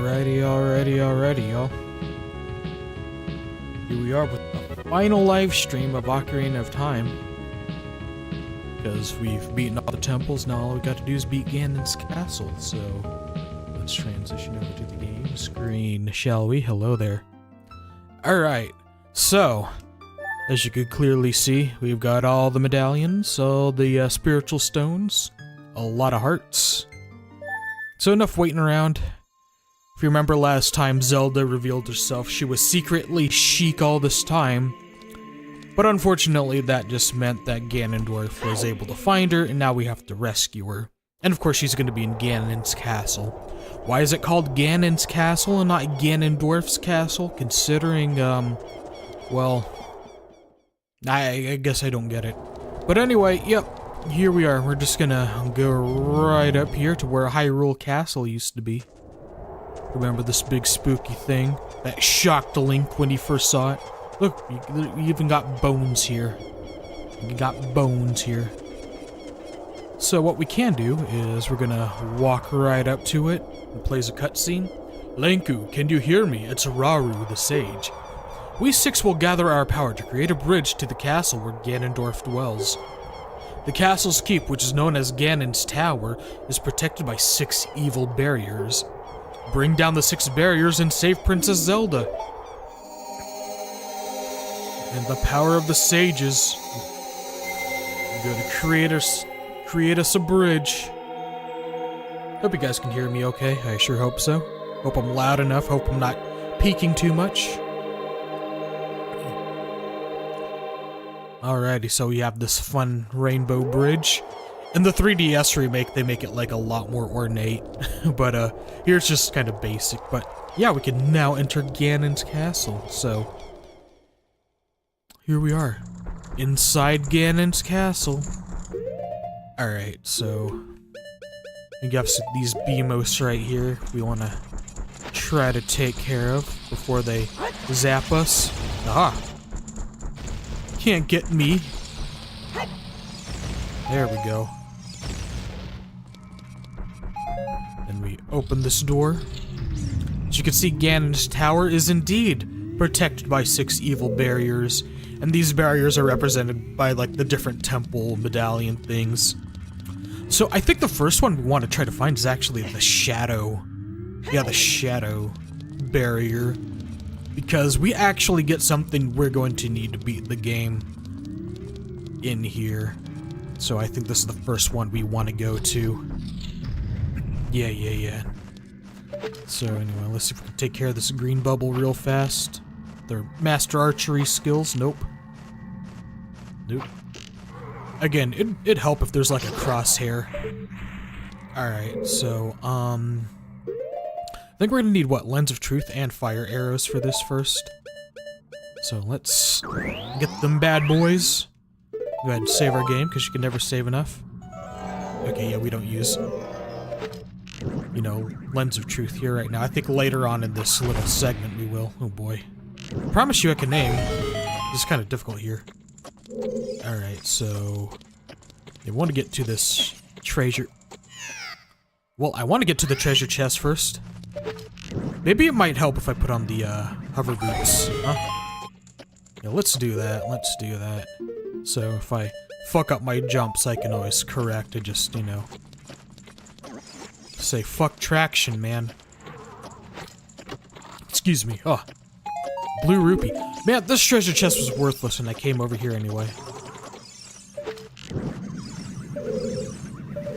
Alrighty, y'all. Here we are with the final live stream of Ocarina of Time. Because we've beaten all the temples, now all we got to do is beat Ganon's castle, so let's transition over to the game screen, shall we? Hello there. Alright, so, as you could clearly see, we've got all the medallions, all the spiritual stones, a lot of hearts. So enough waiting around. If you remember last time Zelda revealed herself, she was secretly Sheik all this time. But unfortunately that just meant that Ganondorf was able to find her, and now we have to rescue her. And of course she's going to be in Ganon's castle. Why is it called Ganon's castle and not Ganondorf's castle? Considering, well, I guess I don't get it. But anyway, yep, here we are. We're just gonna go right up here to where Hyrule Castle used to be. Remember this big spooky thing that shocked Link when he first saw it? Look, you even got bones here. You got bones here. So what we can do is we're gonna walk right up to it. It plays a cutscene. Lanku, can you hear me? It's Rauru the Sage. We six will gather our power to create a bridge to the castle where Ganondorf dwells. The castle's keep, which is known as Ganon's Tower, is protected by 6 evil barriers. Bring down the 6 barriers and save Princess Zelda. And the power of the sages. We're gonna create us a bridge. Hope you guys can hear me okay. I sure hope so. Hope I'm loud enough. Hope I'm not peaking too much. Alrighty, so we have this fun rainbow bridge. In the 3DS remake, they make it like a lot more ornate, but here it's just kind of basic. But yeah, we can now enter Ganon's castle, so here we are, inside Ganon's castle. Alright, so we got these beamos right here we want to try to take care of before they zap us. Aha! Can't get me. There we go. And we open this door. As you can see, Ganon's tower is indeed protected by 6 evil barriers, and these barriers are represented by like the different temple medallion things. So I think the first one we want to try to find is actually the shadow. Yeah, the shadow barrier. Because we actually get something we're going to need to beat the game in here. So I think this is the first one we want to go to. Yeah. So anyway, let's see if we can take care of this green bubble real fast. Their master archery skills, nope. Again, it'd help if there's like a crosshair. Alright, so, I think we're gonna need, what, Lens of Truth and fire arrows for this first. So let's get them bad boys. Go ahead and save our game, because you can never save enough. Okay, yeah, we don't use, you know, Lens of Truth here right now. I think later on in this little segment we will. Oh boy. I promise you I can name. This is kind of difficult here. Alright, so I want to get to this treasure. Well, I want to get to the treasure chest first. Maybe it might help if I put on the hover boots. Huh? Yeah, let's do that. So if I fuck up my jumps, I can always correct it. Just, you know, say fuck traction, man. Excuse me. Oh, blue rupee. Man, this treasure chest was worthless, and I came over here anyway.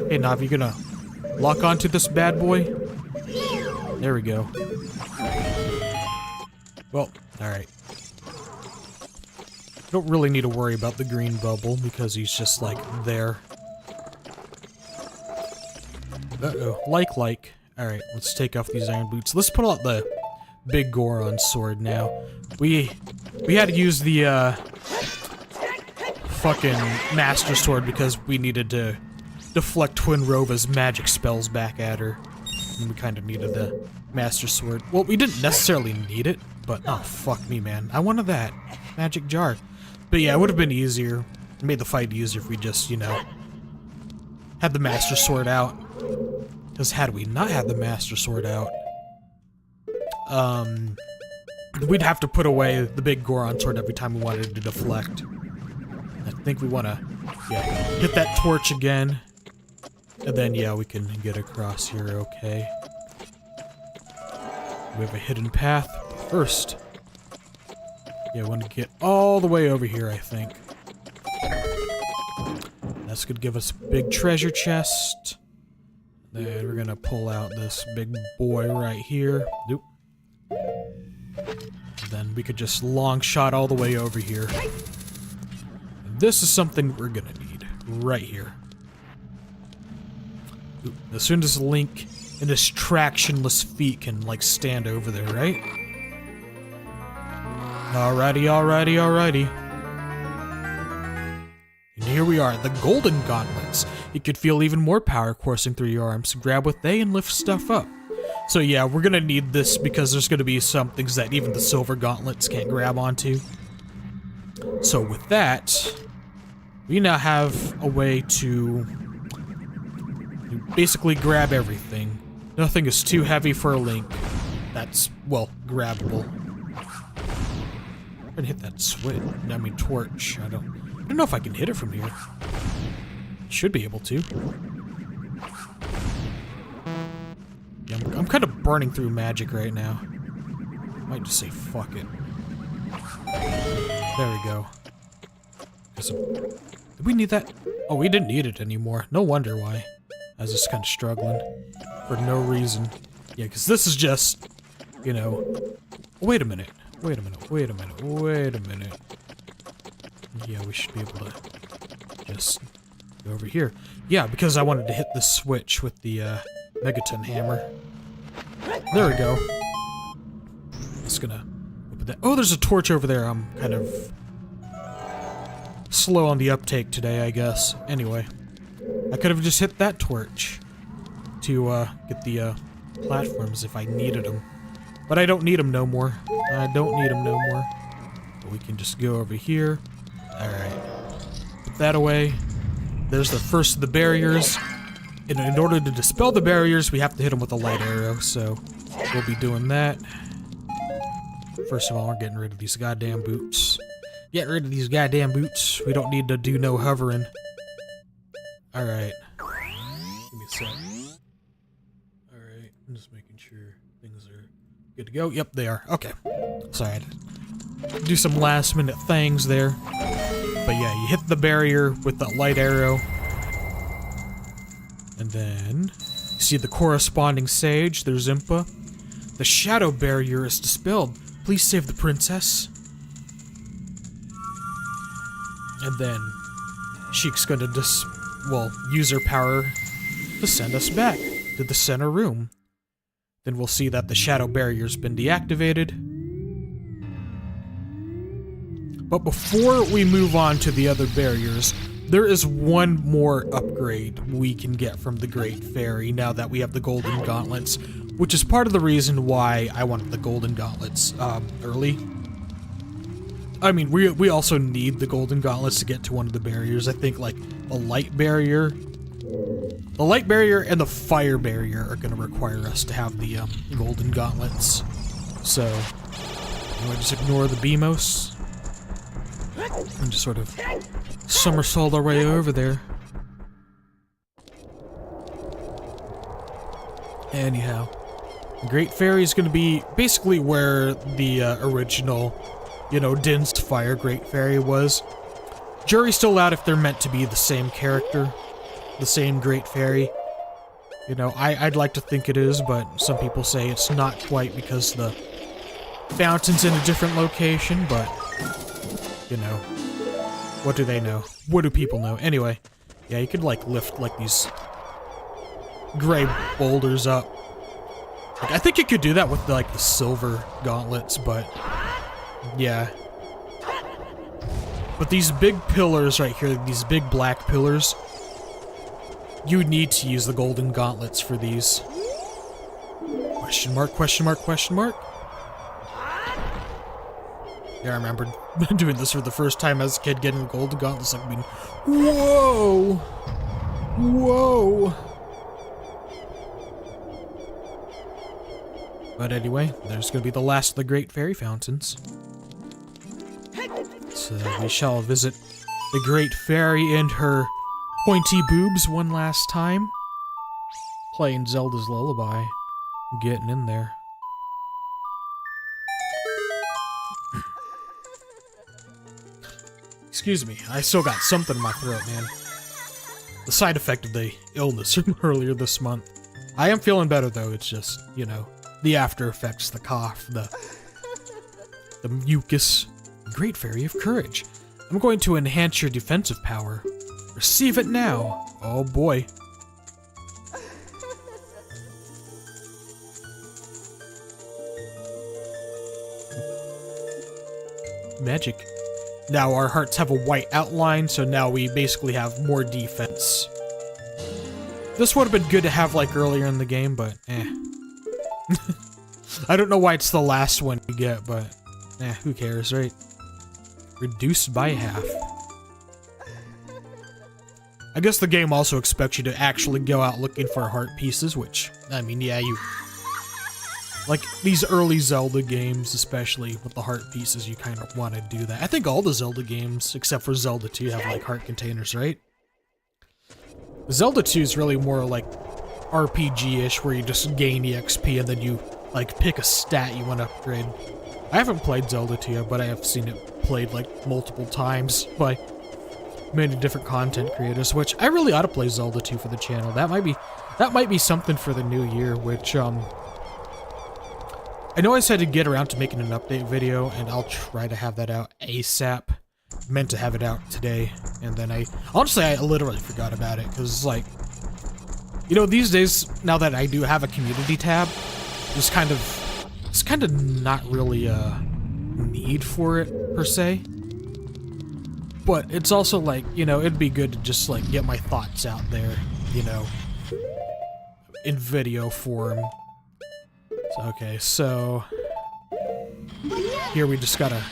Hey, Nav, you gonna lock onto this bad boy? There we go. Well, alright. Don't really need to worry about the green bubble because he's just like there. Uh-oh. Like. Alright, let's take off these iron boots. Let's put out the big Goron sword now. We had to use the fucking master sword because we needed to deflect Twin Rova's magic spells back at her. And we kind of needed the master sword. Well, we didn't necessarily need it, but oh fuck me, man. I wanted that magic jar. But yeah, it would have been easier. It made the fight easier if we just, you know, had the master sword out. Because had we not had the master sword out, we'd have to put away the big Goron sword every time we wanted to deflect. I think we want to, yeah, hit that torch again. And then, yeah, we can get across here, okay. We have a hidden path. First, yeah, I want to get all the way over here, I think. That's going to give us a big treasure chest. Then we're going to pull out this big boy right here. Nope. Then we could just long shot all the way over here. And this is something we're going to need right here. Ooh, as soon as Link and his tractionless feet can, like, stand over there, right? Alrighty, alrighty, alrighty. And here we are, the Golden Gauntlets. You could feel even more power coursing through your arms. Grab what they and lift stuff up. So yeah, we're gonna need this because there's gonna be some things that even the Silver Gauntlets can't grab onto. So with that, we now have a way to basically grab everything. Nothing is too heavy for a Link. That's, well, grabbable. I'm gonna hit that switch. I mean, torch. I don't know if I can hit it from here. Should be able to. Yeah, I'm kind of burning through magic right now. Might just say fuck it. There we go. Did we need that? Oh, we didn't need it anymore. No wonder why. I was just kind of struggling for no reason. Yeah, because this is just, you know... Wait a minute. Wait a minute. Wait a minute. Wait a minute. Yeah, we should be able to just go over here. Yeah, because I wanted to hit the switch with the Megaton hammer. There we go. Just gonna open that. Oh, there's a torch over there. I'm kind of slow on the uptake today, I guess. Anyway, I could have just hit that torch to get the platforms if I needed them. But I don't need them no more. I don't need them no more. But we can just go over here. Alright. Put that away. There's the first of the barriers. And in order to dispel the barriers, we have to hit them with a light arrow, so we'll be doing that. First of all, we're getting rid of these goddamn boots. Get rid of these goddamn boots. We don't need to do no hovering. Alright. Give me a sec. Alright, I'm just making sure things are good to go. Yep, they are. Okay. Sorry, I had to do some last minute things there. But yeah, you hit the barrier with the light arrow. And then, you see the corresponding sage, there's Impa. The shadow barrier is dispelled. Please save the princess. And then, Sheik's gonna use her power to send us back to the center room. Then we'll see that the shadow barrier's been deactivated. But before we move on to the other barriers, there is one more upgrade we can get from the Great Fairy now that we have the Golden Gauntlets, which is part of the reason why I wanted the Golden Gauntlets early. I mean, we also need the Golden Gauntlets to get to one of the barriers. I think, like, the Light Barrier. The Light Barrier and the Fire Barrier are going to require us to have the Golden Gauntlets. So, I'm going to just ignore the Beamos. And just sort of somersault our way over there. Anyhow, the Great Fairy is going to be basically where the original, you know, Din's Fire Great Fairy was. Jury's still out if they're meant to be the same character, the same Great Fairy. You know, I'd like to think it is, but some people say it's not quite because the fountain's in a different location, but, you know, what do they know? What do people know? Anyway, yeah, you could, like, lift, like, these gray boulders up. Like, I think you could do that with, like, the silver gauntlets, but, yeah. But these big pillars right here, these big black pillars, you need to use the golden gauntlets for these. Question mark, question mark, question mark? Yeah, I remember doing this for the first time as a kid, getting the golden gauntlets, like, being, whoa! Whoa! But anyway, there's gonna be the last of the great fairy fountains. So we shall visit the great fairy and her pointy boobs one last time. Playing Zelda's Lullaby. Getting in there. Excuse me, I still got something in my throat, man. The side effect of the illness from earlier this month. I am feeling better though, it's just, you know, the after effects, the cough, the mucus. Great Fairy of Courage. I'm going to enhance your defensive power. Receive it now. Oh boy. Magic. Now our hearts have a white outline, so now we basically have more defense. This would have been good to have like earlier in the game, but eh. I don't know why it's the last one you get, but who cares, right? Reduced by half. I guess the game also expects you to actually go out looking for heart pieces, which, I mean, yeah, you... Like, these early Zelda games, especially with the heart pieces, you kind of want to do that. I think all the Zelda games, except for Zelda 2, have, like, heart containers, right? Zelda 2 is really more, like, RPG-ish, where you just gain EXP and then you, like, pick a stat you want to upgrade. I haven't played Zelda 2 yet, but I have seen it played, like, multiple times by many different content creators, which I really ought to play Zelda 2 for the channel. That might be something for the new year, which, I know I said to get around to making an update video, and I'll try to have that out ASAP. Meant to have it out today, and then honestly, I literally forgot about it, because, like, you know, these days, now that I do have a community tab, it's kind of not really a need for it, per se. But it's also, like, you know, it'd be good to just, like, get my thoughts out there, you know, in video form. Okay, so here we just gotta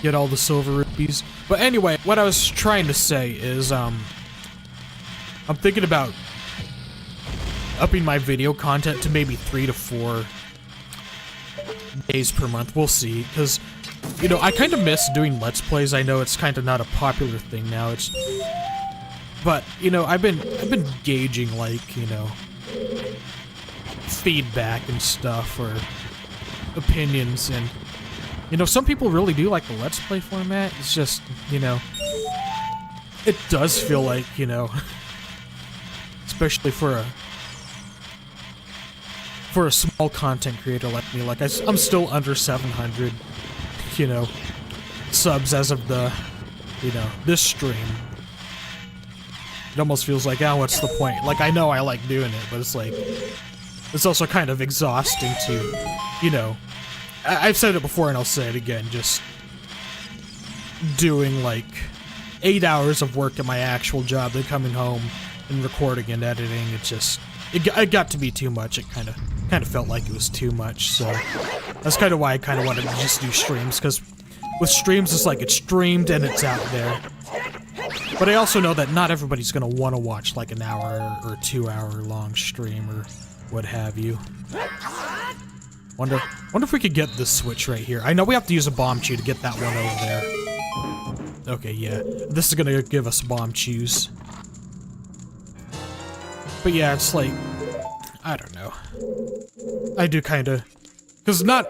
get all the silver rupees. But anyway, what I was trying to say is, I'm thinking about upping my video content to maybe 3 to 4 days per month. We'll see, because, you know, I kind of miss doing Let's Plays. I know it's kind of not a popular thing now. But, you know, I've been gauging, like, you know, feedback and stuff, or opinions, and, you know, some people really do like the Let's Play format. It's just, you know, it does feel like, you know, especially for a small content creator like me, like I'm still under 700, you know, subs as of the, you know, this stream. It almost feels like, what's the point? Like, I know I like doing it, but it's like, it's also kind of exhausting to, you know, I've said it before and I'll say it again, just doing like 8 hours of work at my actual job, then coming home and recording and editing. It's just, it got to be too much. It kind of felt like it was too much, so that's kind of why I kind of wanted to just do streams, because with streams it's like it's streamed and it's out there. But I also know that not everybody's gonna want to watch like an hour or 2 hour long stream or what have you. Wonder if we could get this switch right here. I know we have to use a bomb chew to get that one over there. Okay, yeah. This is gonna give us bomb chews. But yeah, it's like, I don't know. I do kinda, cause not,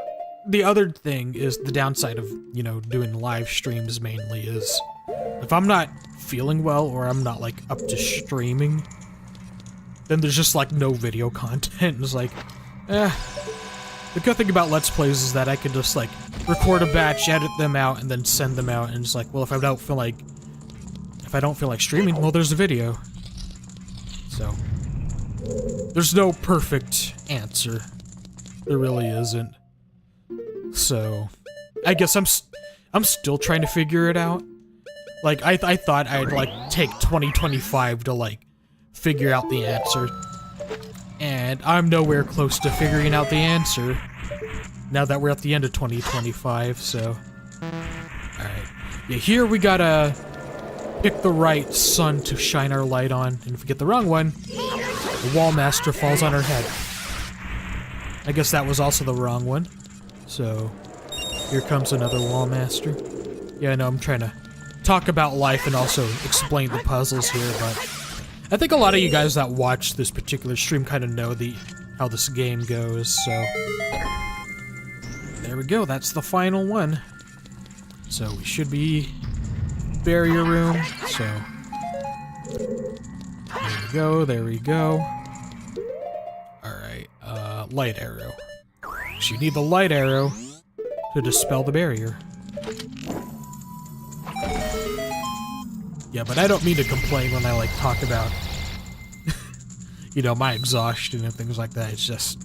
the other thing is the downside of, you know, doing live streams mainly is, if I'm not feeling well or I'm not like up to streaming, then there's just like no video content. It's like, the good thing about Let's Plays is that I can just like record a batch, edit them out, and then send them out, and it's like, well, if I don't feel like streaming, well, there's a video. So there's no perfect answer. There really isn't. So I guess I'm still trying to figure it out. Like, I thought I'd like take 2025 to like figure out the answer, and I'm nowhere close to figuring out the answer now that we're at the end of 2025, so alright. Yeah, here we gotta pick the right sun to shine our light on, and if we get the wrong one, the Wall Master falls on our head. I guess that was also the wrong one. So, here comes another wall master. Yeah, I know, I'm trying to talk about life and also explain the puzzles here, but I think a lot of you guys that watch this particular stream kind of know how this game goes, so... There we go, that's the final one. So, we should be... barrier room, so... There we go. Alright, light arrow. So you need the light arrow to dispel the barrier. Yeah, but I don't mean to complain when I, like, talk about, you know, my exhaustion and things like that. It's just...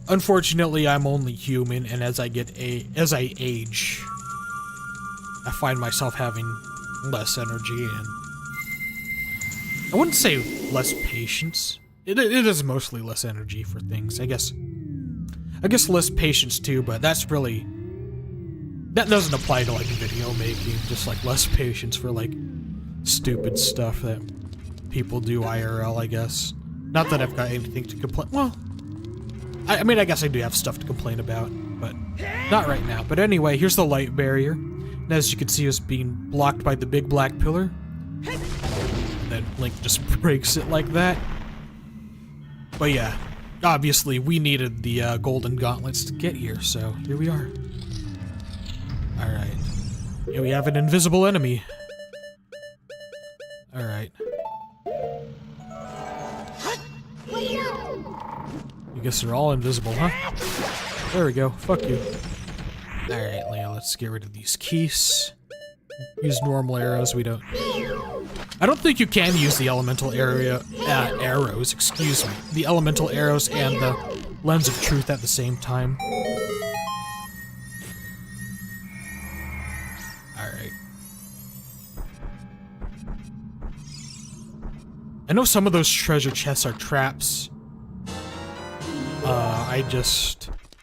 Unfortunately, I'm only human, and as I age, I find myself having less energy and... I wouldn't say less patience. It is mostly less energy for things, I guess less patience too, but that's really... That doesn't apply to, like, video making, just, like, less patience for, like, stupid stuff that people do IRL, I guess. Not that I've got anything to complain... Well, I mean, I guess I do have stuff to complain about, but not right now. But anyway, here's the light barrier. And as you can see, it's being blocked by the big black pillar. Then Link just breaks it like that. But yeah, obviously we needed the golden gauntlets to get here, so here we are. Alright. Here we have an invisible enemy. Alright. I guess they're all invisible, huh? There we go. Fuck you. Alright, Leah, let's get rid of these keys. Use normal arrows, we don't... I don't think you can use the elemental arrows, excuse me. The elemental arrows and the lens of truth at the same time. Alright. I know some of those treasure chests are traps.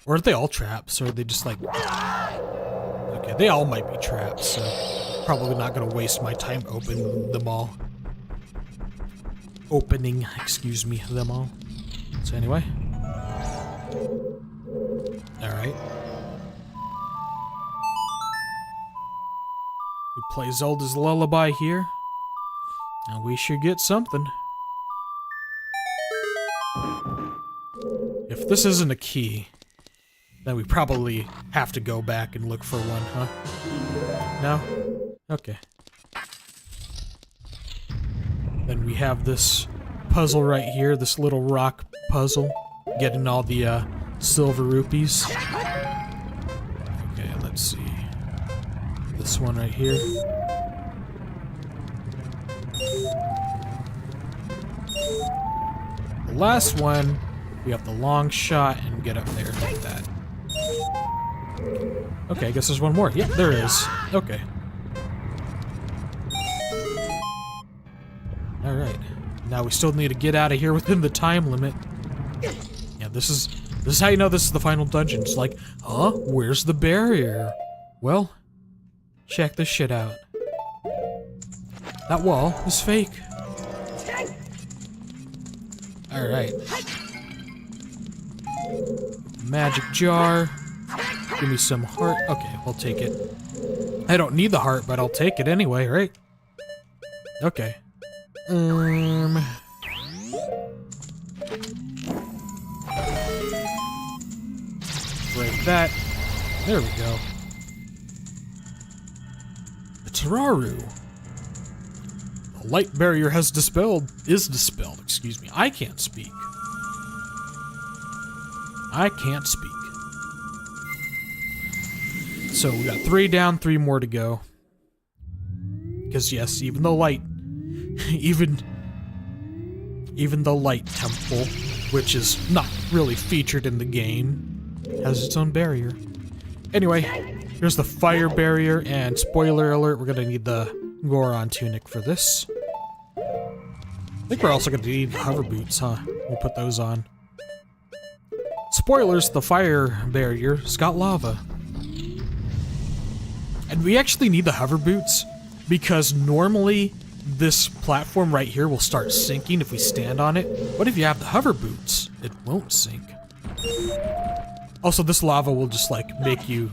Or are they all traps? Or are they just like... Okay, they all might be traps, so... Probably not gonna waste my time opening them all. Them all. So anyway. Alright. We play Zelda's Lullaby here. And we should get something. If this isn't a key, then we probably have to go back and look for one, huh? No? Okay. Then we have this puzzle right here, this little rock puzzle. Getting all the silver rupees. Okay, let's see. This one right here. The last one, we have the long shot and get up there like that. Okay, I guess there's one more. Yep, there is. Okay. Alright. Now we still need to get out of here within the time limit. Yeah, this is how you know this is the final dungeon. It's like, huh? Where's the barrier? Well, check this shit out. That wall is fake. Alright. Magic jar. Give me some heart. Okay, we'll take it. I don't need the heart, but I'll take it anyway, right? Okay. Break that. There we go. The Tararu. The light barrier is dispelled, excuse me. I can't speak. So we got 3 down, 3 more to go. Because yes, even the light temple, which is not really featured in the game, has its own barrier. Anyway, here's the fire barrier, and spoiler alert, we're gonna need the Goron tunic for this. I think we're also gonna need the hover boots, huh? We'll put those on. Spoilers, the fire barrier's got lava. And we actually need the hover boots, because normally this platform right here will start sinking if we stand on it. What if you have the hover boots? It won't sink. Also, this lava will just like make you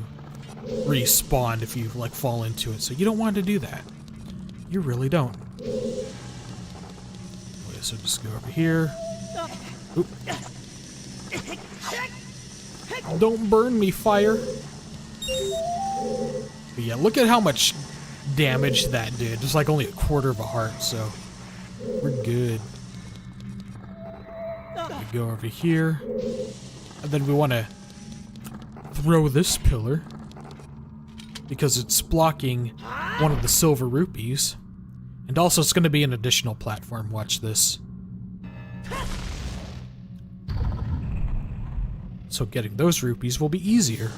respawn if you like fall into it, so you don't want to do that. You really don't. Okay, so just go over here. Oop. Don't burn me, fire. But yeah, look at how much damage that did. Just like only a quarter of a heart, so we're good. We go over here. And then we want to throw this pillar because it's blocking one of the silver rupees. And also it's going to be an additional platform. Watch this. So getting those rupees will be easier.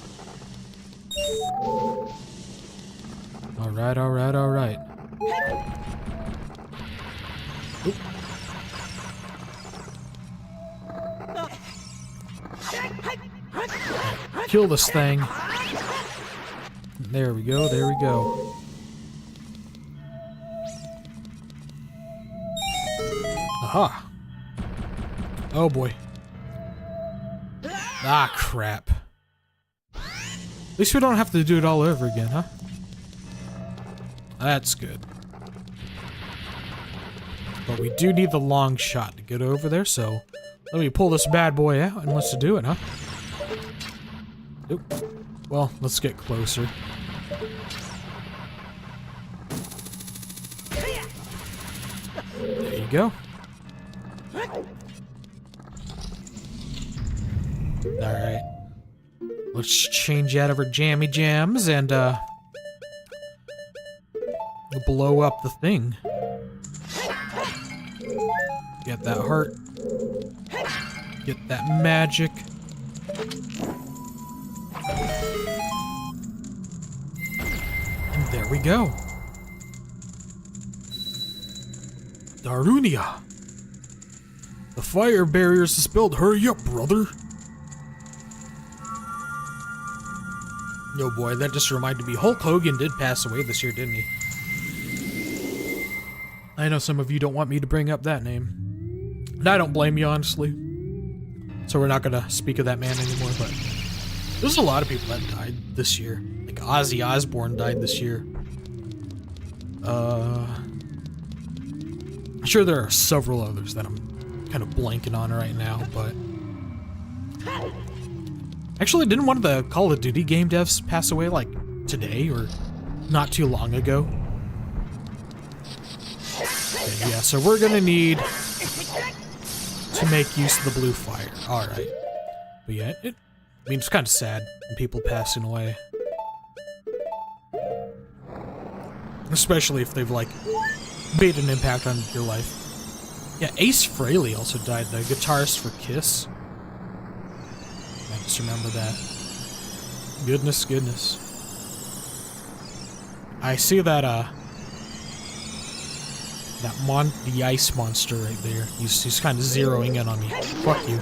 Alright, alright, alright. Oop. Kill this thing. There we go, there we go. Aha. Oh boy. Ah, crap. At least we don't have to do it all over again, huh? That's good. But we do need the long shot to get over there, so let me pull this bad boy out and let's do it, huh? Oop. Well, let's get closer. There you go. Alright. Let's change out of our jammy jams and, blow up the thing. Get that heart. Get that magic. And there we go. Darunia. The fire barriers dispelled. Hurry up, brother. Yo boy, that just reminded me, Hulk Hogan did pass away this year, didn't he? I know some of you don't want me to bring up that name. And I don't blame you, honestly. So we're not gonna speak of that man anymore, but there's a lot of people that died this year. Like Ozzy Osbourne died this year. I'm sure there are several others that I'm kind of blanking on right now, but... Actually, didn't one of the Call of Duty game devs pass away, like, today, or not too long ago? Okay, yeah, so we're gonna need to make use of the blue fire. Alright. But yeah, I mean, it's kind of sad when people passing away. Especially if they've, like, made an impact on your life. Yeah, Ace Frehley also died, the guitarist for Kiss. I just remember that. Goodness, goodness. I see that, the ice monster right there. He's kind of zeroing in on me. Fuck you.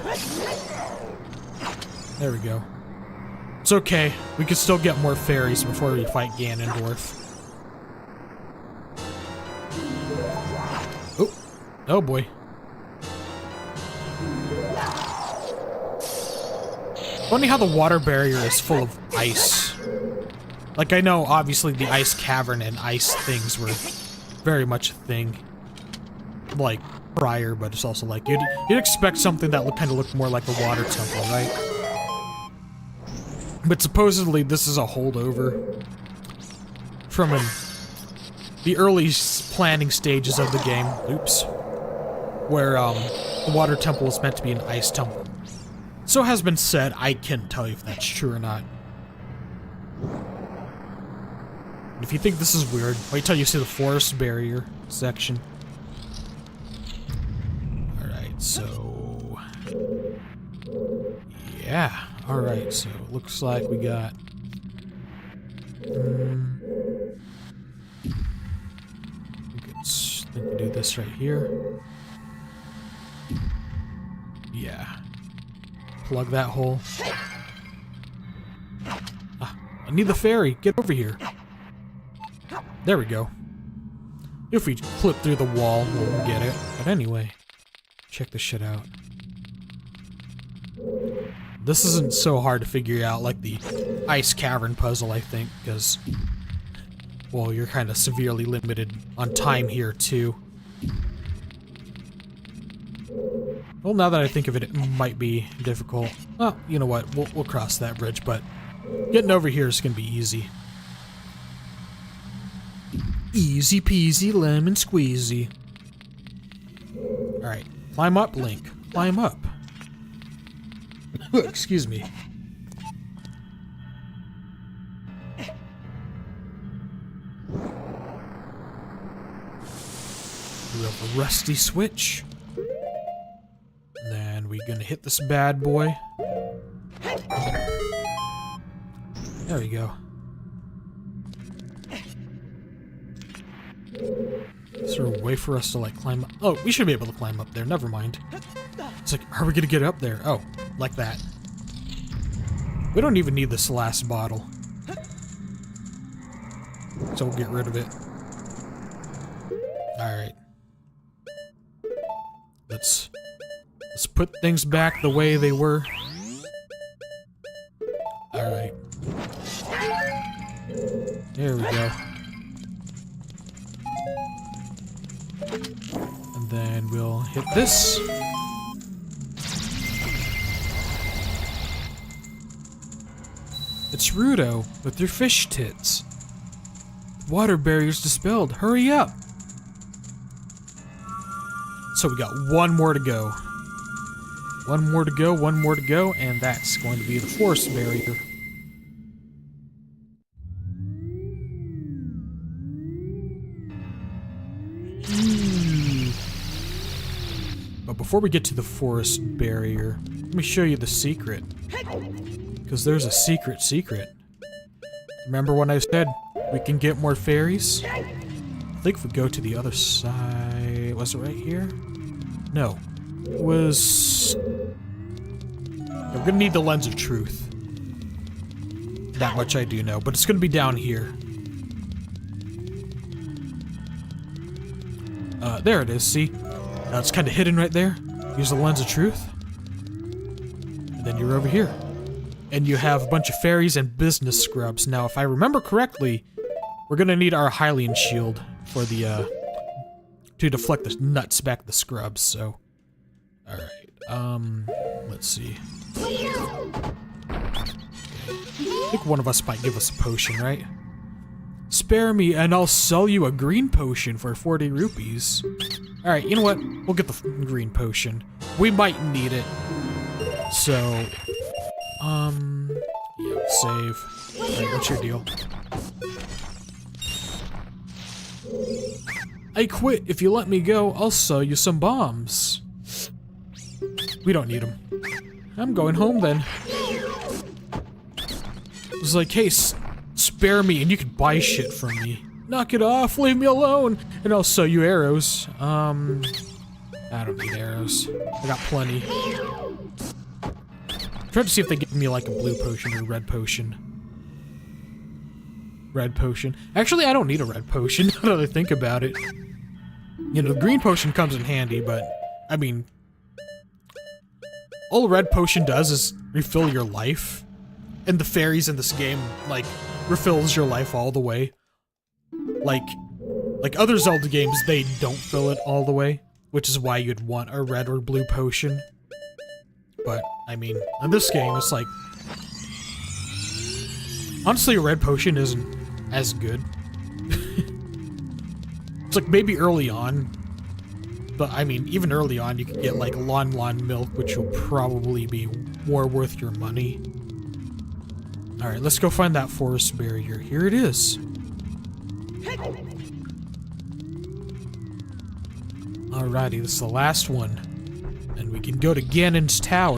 There we go. It's okay. We can still get more fairies before we fight Ganondorf. Oh. Oh boy. Funny how the water barrier is full of ice. Like, I know, obviously, the ice cavern and ice things were very much a thing. Like, prior, but it's also like, you'd expect something that would kind of look more like a water temple, right? But supposedly, this is a holdover from the early planning stages of the game. Oops. Where, the water temple was meant to be an ice temple. So has been said. I can't tell you if that's true or not. If you think this is weird, wait till you see the forest barrier section. Alright, so... yeah, alright, so it looks like we got... I think we do this right here. Yeah. Plug that hole. Ah, I need the fairy. Get over here. There we go. If we clip through the wall, we'll get it. But anyway, check this shit out. This isn't so hard to figure out like the ice cavern puzzle, I think, because, well, you're kind of severely limited on time here, too. Well, now that I think of it, it might be difficult. Well, you know what? We'll cross that bridge, but getting over here is going to be easy. Easy peasy lemon squeezy. Alright, climb up, Link. Climb up. Excuse me. We have a rusty switch. And then we're gonna hit this bad boy. There we go. Is there a way for us to like climb up? Oh, we should be able to climb up there, never mind. It's like, are we gonna get up there? Oh, like that. We don't even need this last bottle. So we'll get rid of it. Alright. Let's put things back the way they were. Alright. There we go. And then we'll hit this. It's Rudo with your fish tits. Water barriers dispelled. Hurry up! So we got one more to go. One more to go, one more to go, and that's going to be the forest barrier. But before we get to the forest barrier, let me show you the secret. Because there's a secret. Remember when I said we can get more fairies? I think if we go to the other side... Was it right here? No. It was... We're gonna need the Lens of Truth. That much I do know, but it's gonna be down here. There it is, see? It's kind of hidden right there. Use the Lens of Truth. And then you're over here. And you have a bunch of fairies and business scrubs. Now, if I remember correctly, we're gonna need our Hylian shield for the, to deflect the nuts back at the scrubs, so... Alright, let's see. I think one of us might give us a potion, right? Spare me and I'll sell you a green potion for 40 rupees. Alright, you know what? We'll get the green potion. We might need it. So... yeah, save. Alright, what's your deal? I quit. If you let me go, I'll sell you some bombs. We don't need them. I'm going home then. It was like, hey, spare me and you can buy shit from me. Knock it off, leave me alone, and I'll sell you arrows. I don't need arrows. I got plenty. Try to see if they give me like a blue potion or red potion. Red potion. Actually, I don't need a red potion now that I think about it. You know, the green potion comes in handy, but, I mean... all a red potion does is refill your life. And the fairies in this game, like, refills your life all the way. Like other Zelda games, they don't fill it all the way. Which is why you'd want a red or blue potion. But, I mean, in this game, it's like... honestly, a red potion isn't as good. It's like, maybe early on. But, I mean, even early on, you can get, like, Lon milk, which will probably be more worth your money. Alright, let's go find that forest barrier. Here it is. Alrighty, this is the last one. And we can go to Ganon's tower.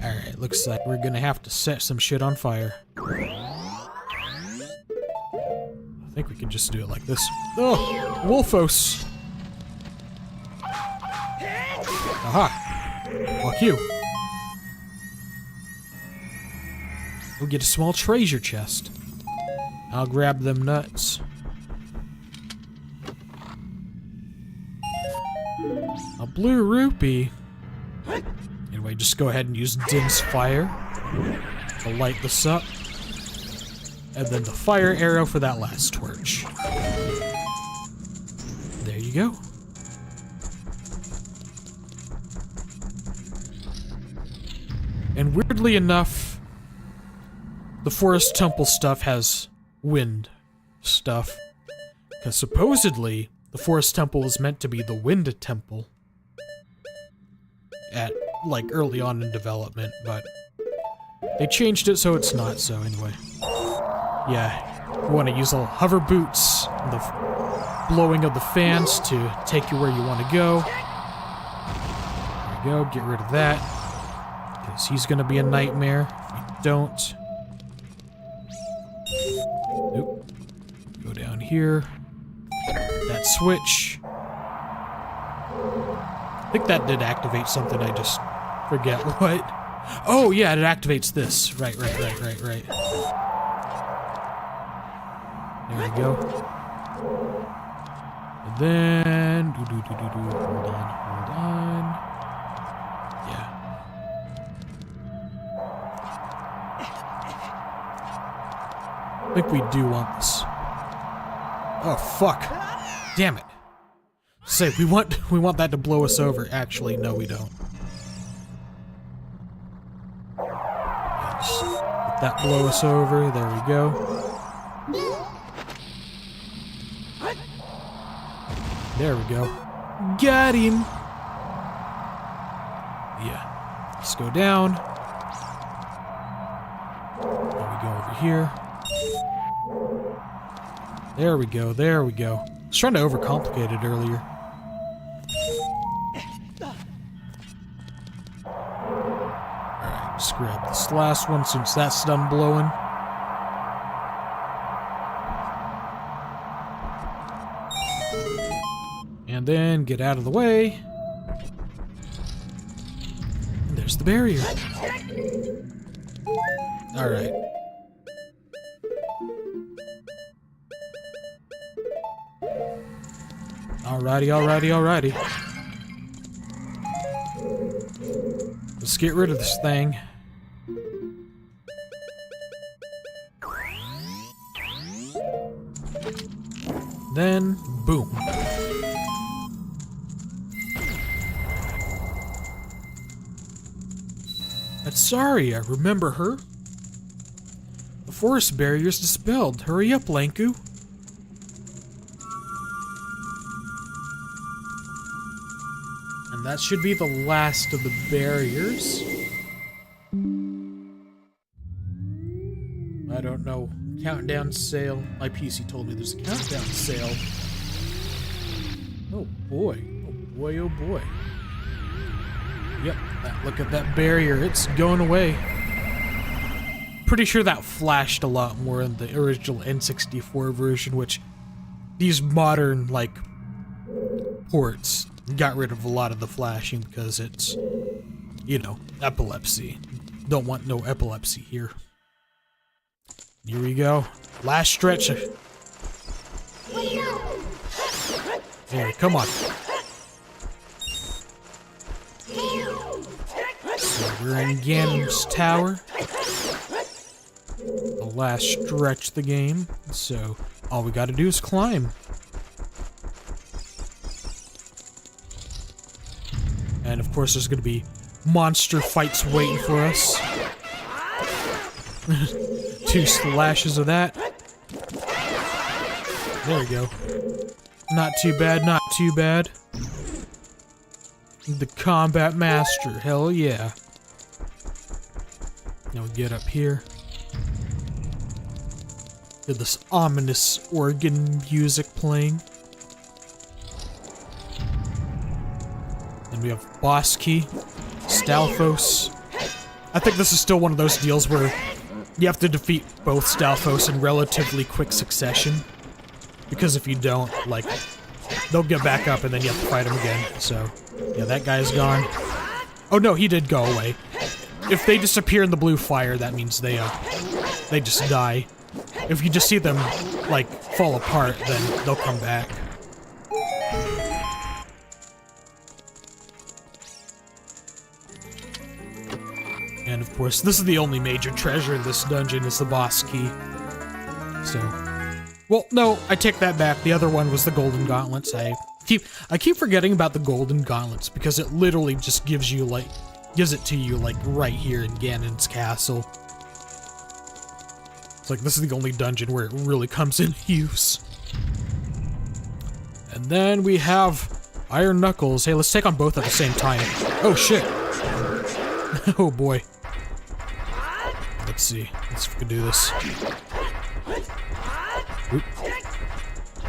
Alright, looks like we're gonna have to set some shit on fire. I think we can just do it like this. Oh! Wolfos! Aha! Fuck you. We'll get a small treasure chest. I'll grab them nuts. blue rupee. Anyway, just go ahead and use Din's fire to light this up. And then the fire arrow for that last torch. There you go. And weirdly enough, the Forest Temple stuff has wind stuff. Because supposedly, the Forest Temple is meant to be the Wind Temple. At, like, early on in development, but they changed it so it's not, so anyway. Yeah, you want to use the hover boots, the blowing of the fans to take you where you want to go. There you go, get rid of that. Because he's going to be a nightmare if you don't. Nope. Go down here. That switch. I think that did activate something, I just forget what. Oh yeah, it activates this. Right. There we go. And then... Hold on. Yeah. I think we do want this. Oh, fuck. Damn it. Say, we want that to blow us over. Actually, no, we don't. Yes. Let that blow us over. There we go. There we go. Got him! Yeah. Let's go down. Then we go over here. There we go, there we go. I was trying to overcomplicate it earlier. Alright, just grab this last one since that's done blowing. And then get out of the way. And there's the barrier. Alright. Alrighty. Let's get rid of this thing. Then, boom. That's sorry, I remember her. The forest barrier's dispelled. Hurry up, Lanku. And that should be the last of the barriers. I don't know. Countdown sale. My PC told me there's a countdown sale. Oh boy. Oh boy, oh boy. Yep, look at that barrier. It's going away. Pretty sure that flashed a lot more in the original N64 version, which these modern, like, ports got rid of a lot of the flashing because it's, you know, epilepsy. Don't want no epilepsy here. Here we go. Last stretch. Here, come on. So we're in Ganon's tower. The last stretch of the game. So all we gotta do is climb. And of course there's gonna be monster fights waiting for us. 2 slashes of that. There we go. Not too bad, not too bad. The combat master, hell yeah. Now we get up here. Get this ominous organ music playing. Then we have Boss Key, Stalfos. I think this is still one of those deals where you have to defeat both Stalfos in relatively quick succession. Because if you don't, like, they'll get back up and then you have to fight them again. So, yeah, that guy's gone. Oh no, he did go away. If they disappear in the blue fire, that means they just die. If you just see them, like, fall apart, then they'll come back. And of course, this is the only major treasure in this dungeon, is the boss key. So, well, no, I take that back. The other one was the golden gauntlets. I keep forgetting about the golden gauntlets because it literally just gives it to you like right here in Ganon's castle. It's like this is the only dungeon where it really comes in use. And then we have Iron Knuckles. Hey, let's take on both at the same time. Oh shit. Oh boy. Let's see. Let's see if we can do this. Oop.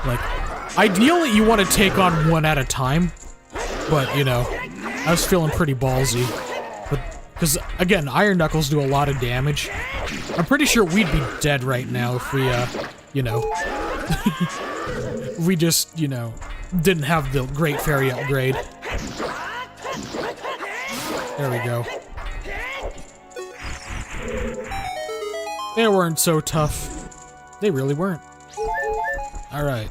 Like, ideally you want to take on one at a time, but you know, I was feeling pretty ballsy. But because again, Iron Knuckles do a lot of damage. I'm pretty sure we'd be dead right now if we, you know, we just, you know, didn't have the Great Fairy upgrade. There we go. They weren't so tough. They really weren't. Alright.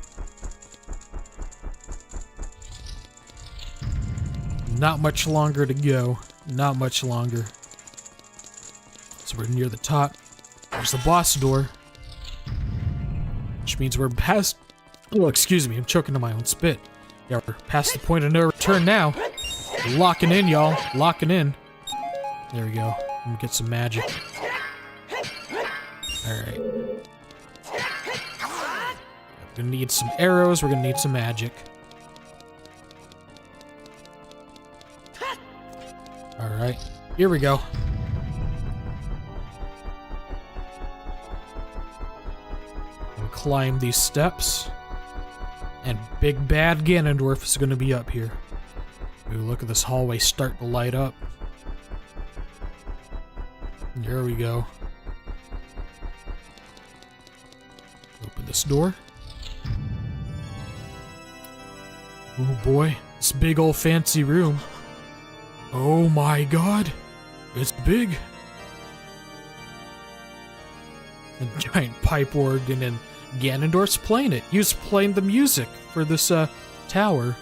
Not much longer to go. Not much longer. So we're near the top. There's the boss door. Which means we're past... Oh, excuse me, I'm choking on my own spit. Yeah, we're past the point of no return now. We're locking in, y'all. Locking in. There we go. Let me get some magic. Alright. We're gonna need some arrows, we're gonna need some magic. Alright, here we go. We'll climb these steps. And big bad Ganondorf is gonna be up here. Ooh, look at this hallway start to light up. There we go. Open this door. Oh boy, this big old fancy room. Oh my god, it's big. A giant pipe organ, and Ganondorf's playing it. He was playing the music for this tower.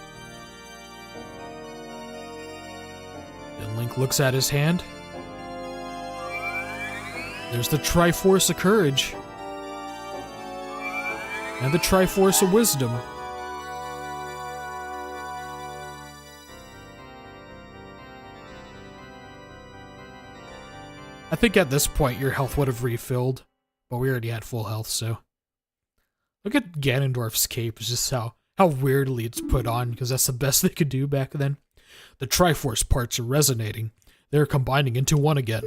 And Link looks at his hand. There's the Triforce of Courage. And the Triforce of Wisdom. I think at this point your health would have refilled, but we already had full health, so. Look at Ganondorf's cape, it's just how weirdly it's put on, because that's the best they could do back then. The Triforce parts are resonating. They're combining into one again.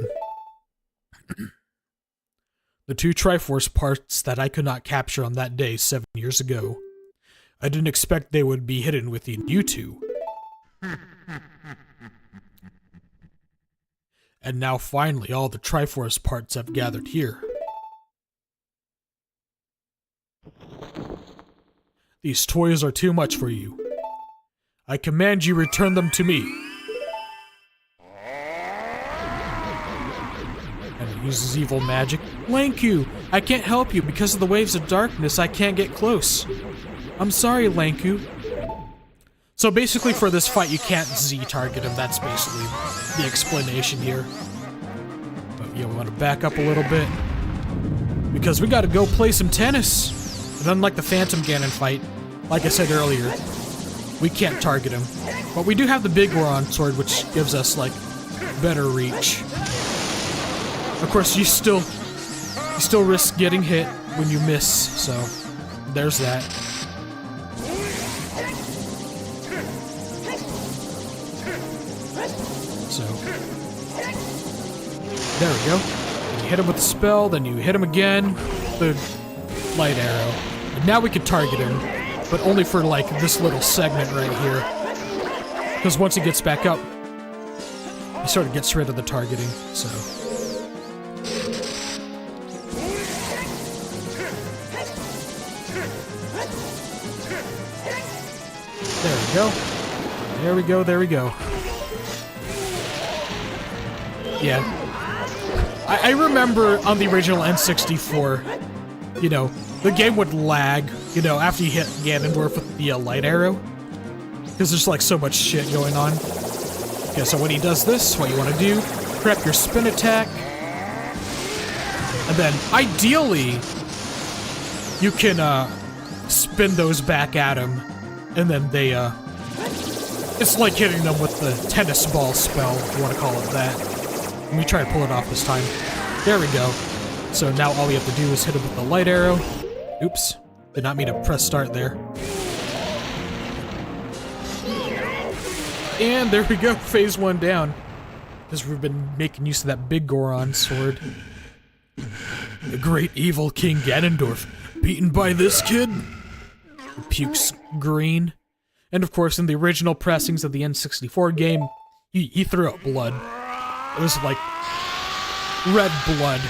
The two Triforce parts that I could not capture on that day 7 years ago. I didn't expect they would be hidden within you two. And now finally all the Triforce parts have gathered here. These toys are too much for you. I command you return them to me. And he uses evil magic. Lanku, I can't help you because of the waves of darkness. I can't get close. I'm sorry, Lanku. So basically for this fight you can't Z-target him. That's basically the explanation here. But yeah, we want to back up a little bit. Because we gotta go play some tennis. And unlike the Phantom Ganon fight, like I said earlier, we can't target him. But we do have the Big Goron sword, which gives us, like, better reach. Of course, you still risk getting hit when you miss, so there's that. So, there we go. You hit him with the spell, then you hit him again, the light arrow. And now we can target him, but only for like this little segment right here. Because once he gets back up, he sort of gets rid of the targeting, so. There we go. There we go, there we go. Yeah. I remember on the original N64, you know, the game would lag, you know, after you hit Ganondorf with the light arrow. Because there's like so much shit going on. Okay, so when he does this, what you want to do prep your spin attack. And then, ideally, you can, spin those back at him. And then they, it's like hitting them with the tennis ball spell, if you want to call it that. Let me try to pull it off this time. There we go. So now all we have to do is hit him with the light arrow. Oops. Did not mean to press start there. And there we go, phase 1 down. Because we've been making use of that big Goron sword. The great evil King Ganondorf, beaten by this kid? Pukes green. And of course, in the original pressings of the N64 game, he threw out blood. It was like red blood.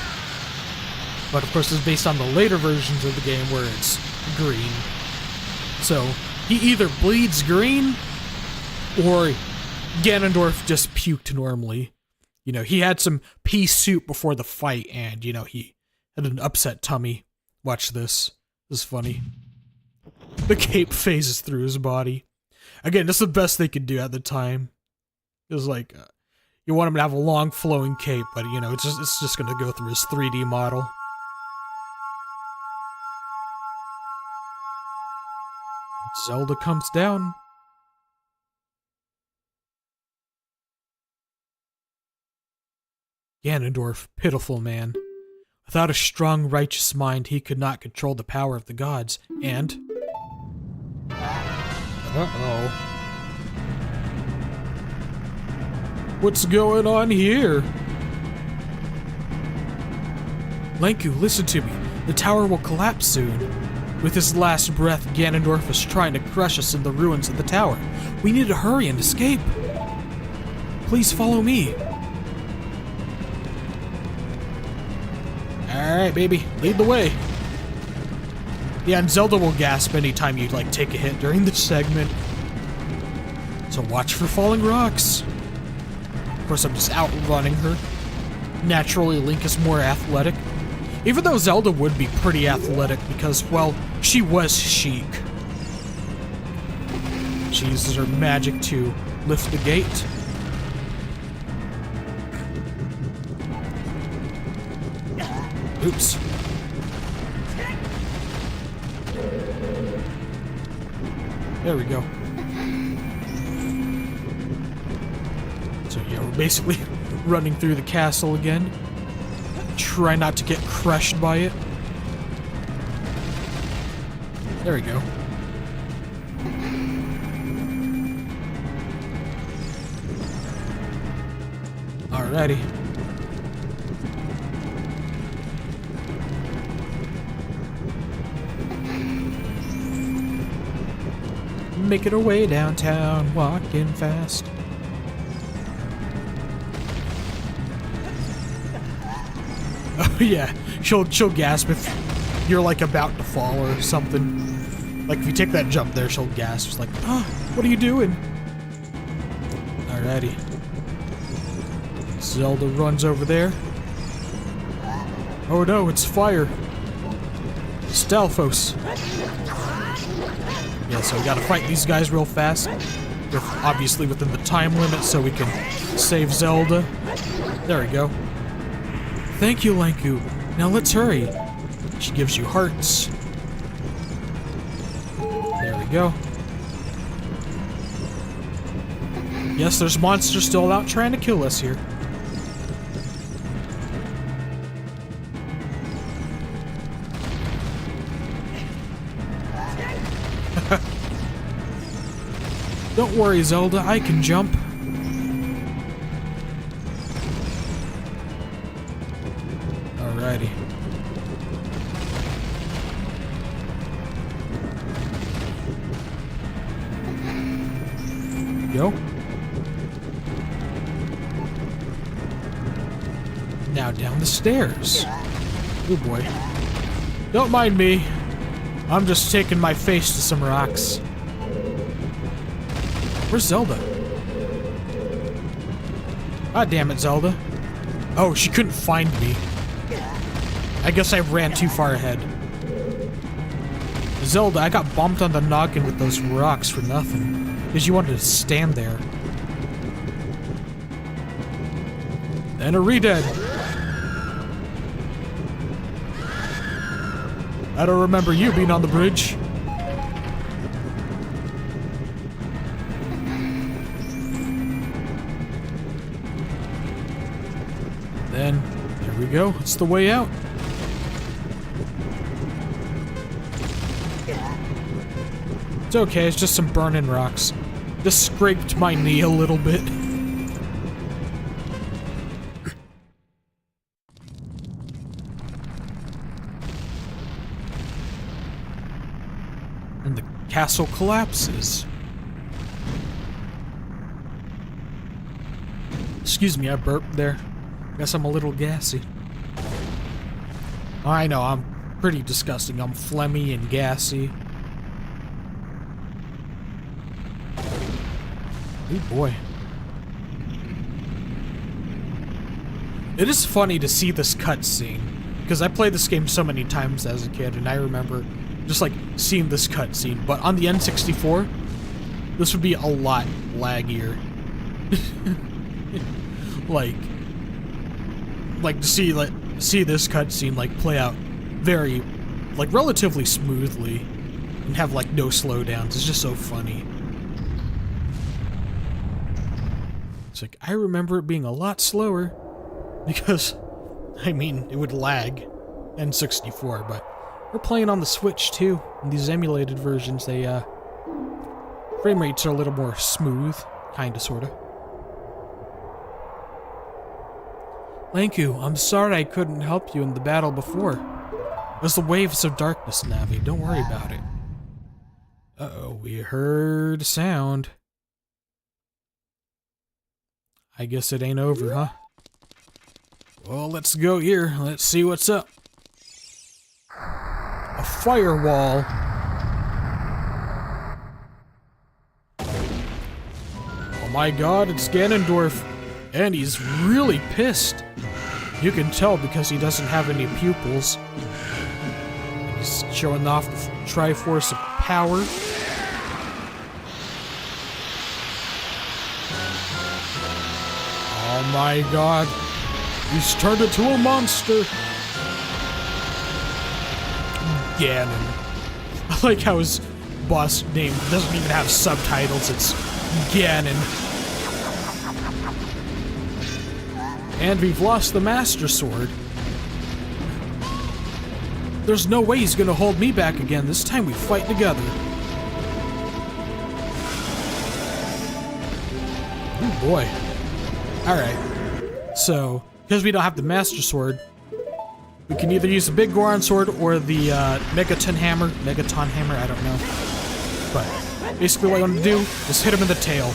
But of course, it's based on the later versions of the game where it's green. So, he either bleeds green, or Ganondorf just puked normally. You know, he had some pea soup before the fight, and, you know, he had an upset tummy. Watch this. This is funny. The cape phases through his body. Again, that's the best they could do at the time. It was like, you want him to have a long flowing cape, but, you know, it's just gonna go through his 3D model. Zelda comes down. Ganondorf, pitiful man. Without a strong, righteous mind, he could not control the power of the gods, and... Uh-oh. What's going on here? Lanku, listen to me. The tower will collapse soon. With his last breath, Ganondorf is trying to crush us in the ruins of the tower. We need to hurry and escape. Please follow me. Alright, baby. Lead the way. Yeah, and Zelda will gasp anytime you, like, take a hit during this segment. So watch for falling rocks. Of course, I'm just outrunning her. Naturally, Link is more athletic. Even though Zelda would be pretty athletic because, well, she was Sheik. She uses her magic to lift the gate. Oops. There we go. So yeah, we're basically running through the castle again. Try not to get crushed by it. There we go. Alrighty. Making our way downtown, walking fast. Oh yeah, she'll gasp if you're like about to fall or something. Like if you take that jump there, she'll gasp. She's like, "Oh, what are you doing?" Alrighty. Zelda runs over there. Oh no, it's fire. Stelphos. Yeah, so we gotta fight these guys real fast. Obviously within the time limit so we can save Zelda. There we go. Thank you, Lanku. Now let's hurry. She gives you hearts. There we go. Yes, there's monsters still out trying to kill us here. Don't worry, Zelda, I can jump. Alrighty. Go. Now down the stairs. Oh boy. Don't mind me. I'm just taking my face to some rocks. Where's Zelda? Ah, damn it, Zelda. Oh, she couldn't find me. I guess I ran too far ahead. Zelda, I got bumped on the noggin with those rocks for nothing. Because you wanted to stand there. And a re-dead. I don't remember you being on the bridge. Then, there we go. It's the way out. It's okay, it's just some burning rocks. Just scraped my knee a little bit. And the castle collapses. Excuse me, I burped there. Guess I'm a little gassy. I know, I'm pretty disgusting. I'm phlegmy and gassy. Oh boy. It is funny to see this cutscene, because I played this game so many times as a kid, and I remember just like seeing this cutscene. But on the N64, this would be a lot laggier. like to see this cutscene like play out very like relatively smoothly and have like no slowdowns. It's just so funny. It's like I remember it being a lot slower because I mean it would lag N64, but we're playing on the Switch too. In these emulated versions, they frame rates are a little more smooth, kinda sorta. Thank you. I'm sorry I couldn't help you in the battle before. It was the waves of darkness, Navi. Don't worry about it. Uh-oh, we heard a sound. I guess it ain't over, huh? Well, let's go here. Let's see what's up. A firewall. Oh my god, it's Ganondorf. And he's really pissed. You can tell because he doesn't have any pupils. He's showing off the Triforce of power. Oh my god. He's turned into a monster. Ganon. I like how his boss name doesn't even have subtitles. It's Ganon. And we've lost the Master Sword. There's no way he's gonna hold me back again. This time we fight together. Oh boy. Alright. So, because we don't have the Master Sword, we can either use the Big Goron Sword or the Megaton Hammer, I don't know. But basically what I want to do is hit him in the tail.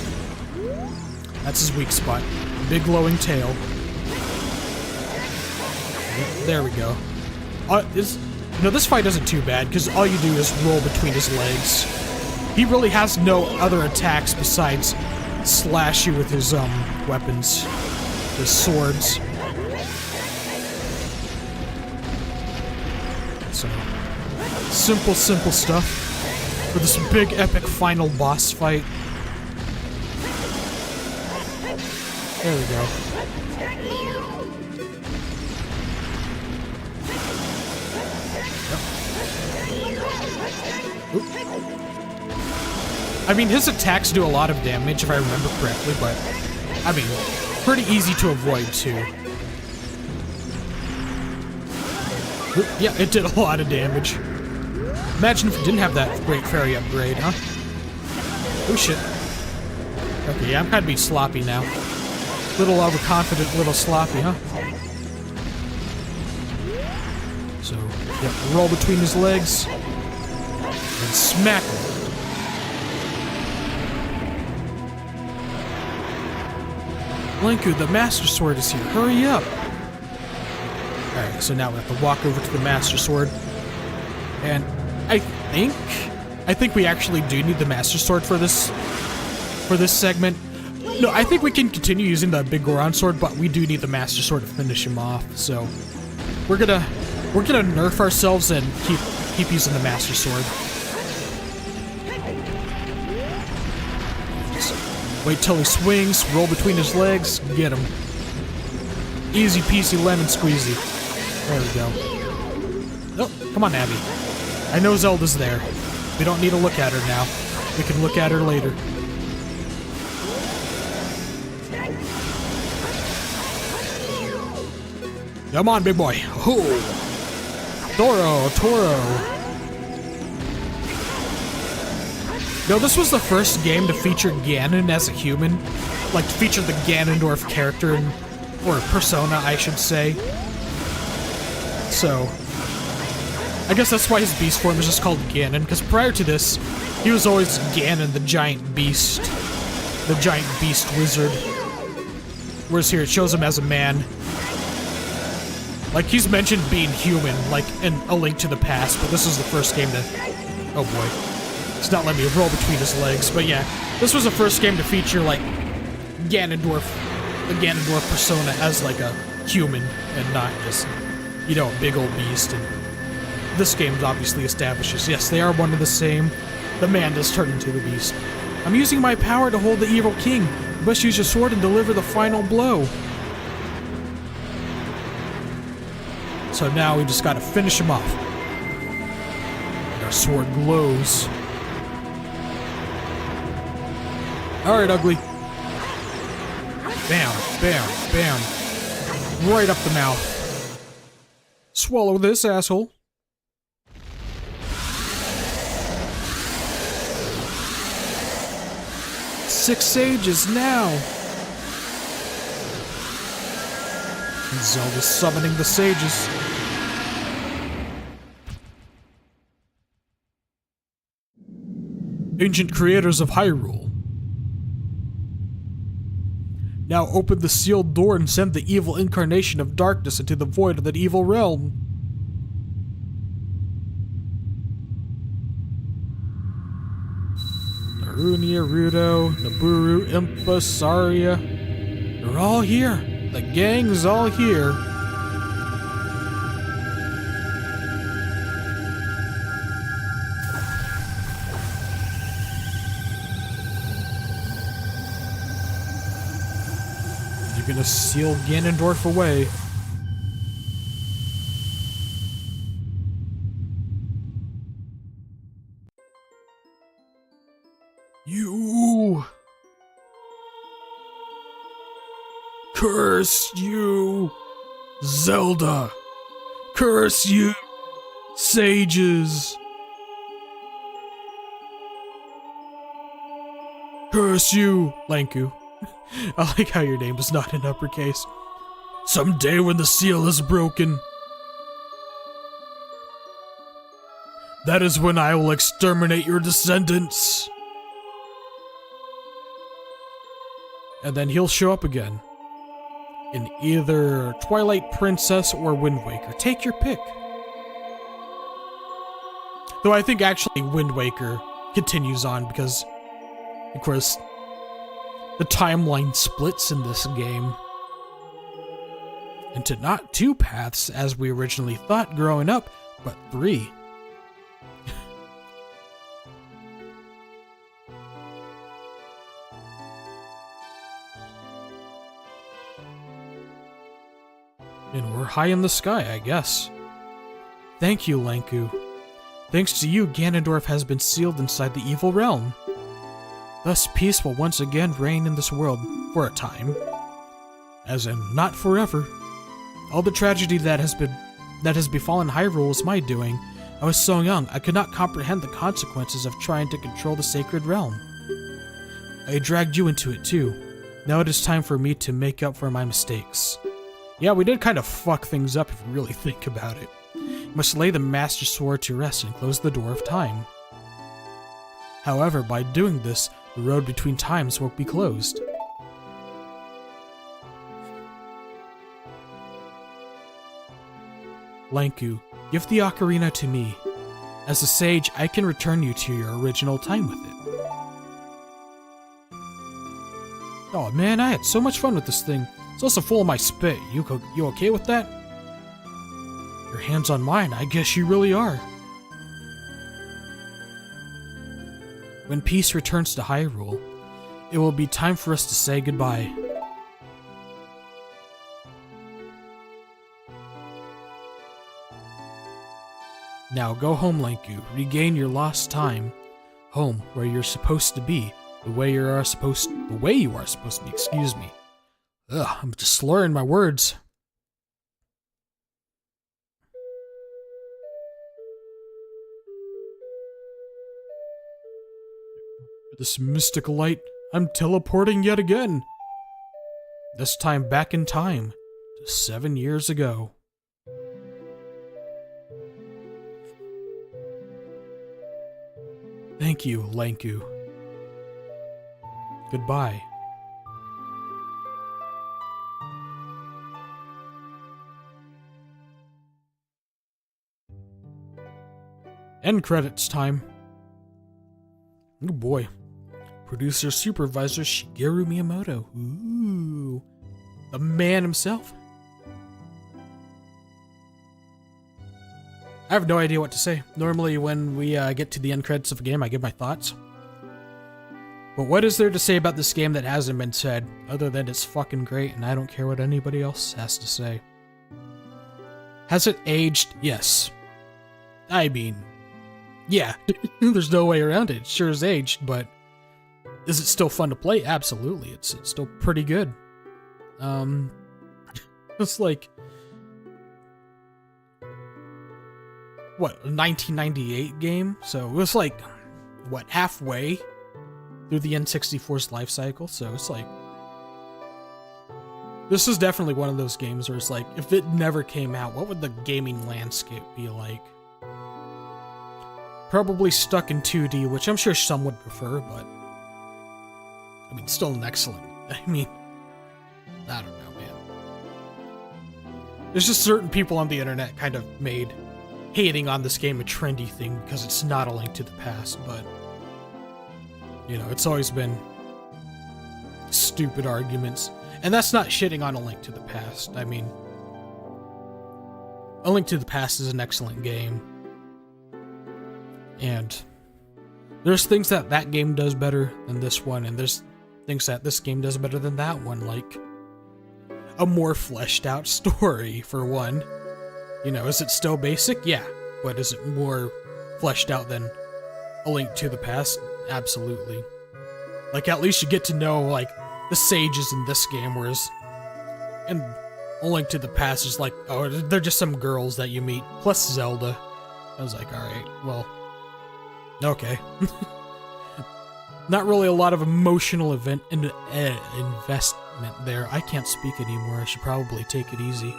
That's his weak spot. Big glowing tail. There we go. This fight isn't too bad, because all you do is roll between his legs. He really has no other attacks besides slash you with his, weapons. His swords. So, simple stuff for this big epic final boss fight. There we go. I mean, his attacks do a lot of damage, if I remember correctly, but, I mean, pretty easy to avoid, too. Yeah, it did a lot of damage. Imagine if it didn't have that Great Fairy upgrade, huh? Oh, shit. Okay, yeah, I'm kind of being sloppy now. Little overconfident, little sloppy, huh? So, yeah, roll between his legs, and smack him. Blanku, the Master Sword is here. Hurry up! Alright, so now we have to walk over to the Master Sword. And I think we actually do need the Master Sword for this segment. No, I think we can continue using the Big Goron Sword, but we do need the Master Sword to finish him off. So we're gonna nerf ourselves and keep using the Master Sword. Wait till he swings, roll between his legs, get him. Easy peasy lemon squeezy. There we go. Oh, come on, Abby. I know Zelda's there. We don't need to look at her now. We can look at her later. Come on, big boy. Oh. Toro. No, this was the first game to feature Ganon as a human. Like, to feature the Ganondorf character, or persona, I should say. So, I guess that's why his beast form is just called Ganon, because prior to this, he was always Ganon, the giant beast. The giant beast wizard. Whereas here, it shows him as a man. Like, he's mentioned being human, like, in A Link to the Past, but this is the first game that... Oh boy. It's not letting me roll between his legs, but yeah. This was the first game to feature, like, Ganondorf, the Ganondorf persona as, like, a human, and not just, you know, a big old beast. And this game obviously establishes, yes, they are one and the same. The man does turn into the beast. I'm using my power to hold the evil king. You must use your sword and deliver the final blow. So now we just gotta finish him off. Our sword glows. Alright, ugly. Bam, bam, bam. Right up the mouth. Swallow this, asshole. Six sages now. And Zelda's summoning the sages. Ancient creators of Hyrule. Now open the sealed door and send the evil incarnation of darkness into the void of that evil realm. Narunia, Rudo, Naburu, Impa, Saria. They're all here. The gang's all here. You're gonna seal Ganondorf away. You! Curse you, Zelda! Curse you, sages! Curse you, Lanku. I like how your name is not in uppercase. Someday when the seal is broken, that is when I will exterminate your descendants. And then he'll show up again. In either Twilight Princess or Wind Waker. Take your pick. Though I think actually Wind Waker continues on because, of course, the timeline splits in this game into not 2 paths as we originally thought growing up, but 3. And we're high in the sky, I guess. Thank you, Lanku. Thanks to you, Ganondorf has been sealed inside the evil realm. Thus peace will once again reign in this world, for a time. As in, not forever. All the tragedy that has befallen Hyrule was my doing. I was so young, I could not comprehend the consequences of trying to control the sacred realm. I dragged you into it too. Now it is time for me to make up for my mistakes. Yeah, we did kind of fuck things up if you really think about it. You must lay the Master Sword to rest and close the door of time. However, by doing this, the road between times will be closed. Lanku, give the ocarina to me. As a sage, I can return you to your original time with it. Oh man, I had so much fun with this thing. It's also full of my spit. You okay with that? Your hands on mine, I guess you really are. When peace returns to Hyrule, it will be time for us to say goodbye. Now go home, Lanku. Regain your lost time. Home, where you're supposed to be. The way you are supposed to be, excuse me. Ugh, I'm just slurring my words. This mystical light, I'm teleporting yet again. This time back in time, to 7 years ago. Thank you, Lanku. Goodbye. End credits time. Oh boy. Producer supervisor Shigeru Miyamoto. Ooh. The man himself. I have no idea what to say. Normally when we get to the end credits of a game, I give my thoughts. But what is there to say about this game that hasn't been said, other than it's fucking great and I don't care what anybody else has to say? Has it aged? Yes. I mean, yeah, there's no way around it. It sure is aged, but is it still fun to play? Absolutely. It's still pretty good. It's like, what, a 1998 game? So it was like, what, halfway through the N64's life cycle? So it's like, this is definitely one of those games where it's like, if it never came out, what would the gaming landscape be like? Probably stuck in 2D, which I'm sure some would prefer, but I mean, still an excellent. I mean, I don't know, man. There's just certain people on the internet kind of made hating on this game a trendy thing because it's not A Link to the Past, but you know, it's always been stupid arguments. And that's not shitting on A Link to the Past. I mean, A Link to the Past is an excellent game. And there's things that that game does better than this one, and there's things that this game does better than that one, like a more fleshed out story, for one. You know, is it still basic? Yeah. But is it more fleshed out than A Link to the Past? Absolutely. Like, at least you get to know, like, the sages in this game, whereas in A Link to the Past is like, oh, they're just some girls that you meet, plus Zelda. I was like, alright, well, okay. Not really a lot of emotional investment there. I can't speak anymore. I should probably take it easy.